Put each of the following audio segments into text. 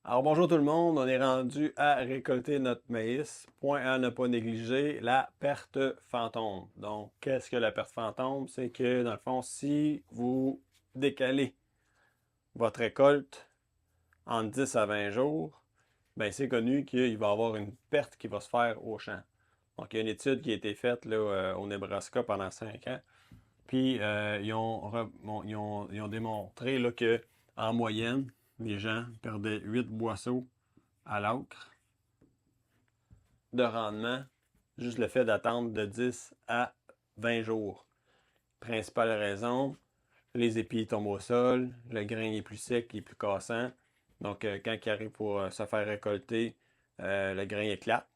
Alors bonjour tout le monde, on est rendu à récolter notre maïs. Point à ne pas négliger, la perte fantôme. Donc, qu'est-ce que la perte fantôme? C'est que dans le fond, si vous décalez votre récolte en 10 à 20 jours, ben c'est connu qu'il va y avoir une perte qui va se faire au champ. Donc, il y a une étude qui a été faite là, au Nebraska pendant 5 ans. Puis, ils ont démontré là, que en moyenne, les gens perdaient 8 boisseaux à l'acre de rendement, juste le fait d'attendre de 10 à 20 jours. Principale raison, les épis tombent au sol, le grain est plus sec, il est plus cassant. Donc, quand il arrive pour se faire récolter, le grain éclate.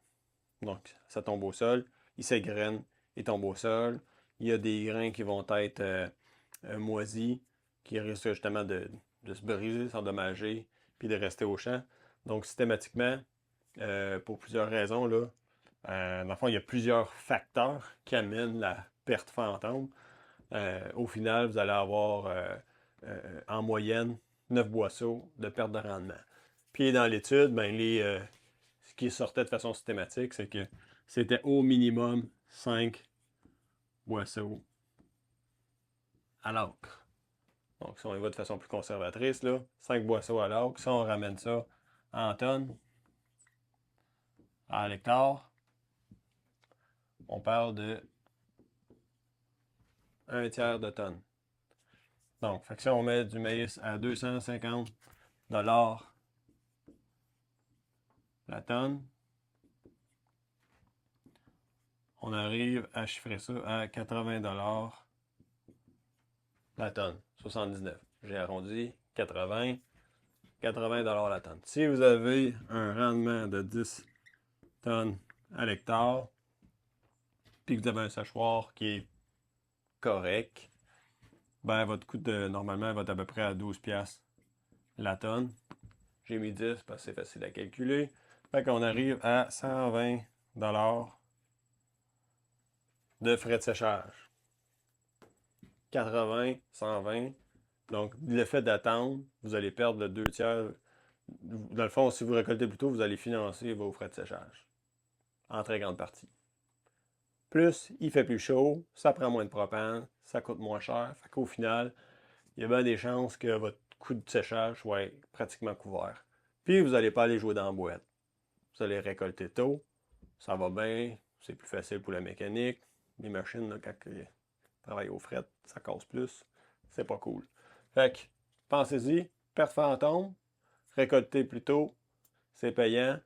Donc, ça tombe au sol. Il s'égrène, il tombe au sol. Il y a des grains qui vont être moisis, qui risquent justement de se briser, s'endommager, puis de rester au champ. Donc, systématiquement, pour plusieurs raisons, là, dans le fond, il y a plusieurs facteurs qui amènent la perte fantôme. Au final, vous allez avoir en moyenne 9 boisseaux de perte de rendement. Puis dans l'étude, ben, ce qui sortait de façon systématique, c'est que c'était au minimum 5 boisseaux à l'acre. Donc, si on y va de façon plus conservatrice, là, 5 boisseaux à l'acre, si on ramène ça en tonnes, à l'hectare, on parle de un tiers de tonne. Donc, fait que si on met du maïs à 250 dollars la tonne, on arrive à chiffrer ça à 80 dollars la tonne. 79. J'ai arrondi 80. 80 dollars la tonne. Si vous avez un rendement de 10 tonnes à l'hectare, puis que vous avez un séchoir qui est correct, ben votre coût de normalement va être à peu près à 12 piastres la tonne. J'ai mis 10 parce que c'est facile à calculer. Fait qu'on arrive à 120 dollars de frais de séchage. 80, 120. Donc, le fait d'attendre, vous allez perdre le 2 tiers. Dans le fond, si vous récoltez plus tôt, vous allez financer vos frais de séchage. En très grande partie. Plus, il fait plus chaud, ça prend moins de propane, ça coûte moins cher. Fait qu'au final, il y a bien des chances que votre coût de séchage soit pratiquement couvert. Puis, vous n'allez pas aller jouer dans la boîte. Vous allez récolter tôt, ça va bien, c'est plus facile pour la mécanique. Les machines, là, quand ils travaillent au fret, ça casse plus. C'est pas cool. Fait que, pensez-y, perte fantôme, récolter plus tôt, c'est payant.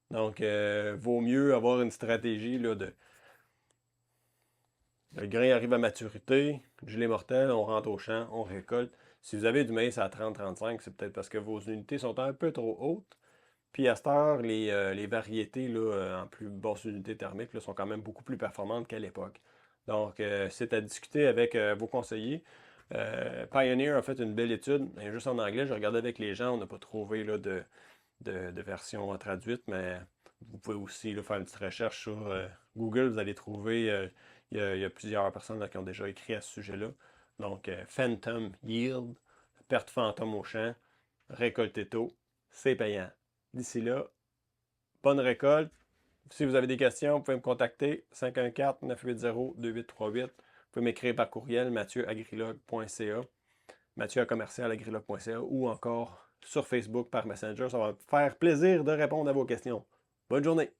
Donc, vaut mieux avoir une stratégie là, de. Le grain arrive à maturité, gelée mortelle, on rentre au champ, on récolte. Si vous avez du maïs à 30-35, c'est peut-être parce que vos unités sont un peu trop hautes. Puis à cette heure, les variétés là, en plus basse unité thermique là, sont quand même beaucoup plus performantes qu'à l'époque. Donc, c'est à discuter avec vos conseillers. Pioneer a fait une belle étude, juste en anglais. Je regardais avec les gens, on n'a pas trouvé là, de version traduite, mais vous pouvez aussi là, faire une petite recherche sur Google. Vous allez trouver, il y a plusieurs personnes là, qui ont déjà écrit à ce sujet-là. Donc, Phantom Yield, perte fantôme au champ, récolter tôt, c'est payant. D'ici là, bonne récolte. Si vous avez des questions, vous pouvez me contacter 514-980-2838. Vous pouvez m'écrire par courriel mathieu@agrilog.ca, mathieu@commercial-agrilog.ca ou encore sur Facebook par Messenger. Ça va me faire plaisir de répondre à vos questions. Bonne journée!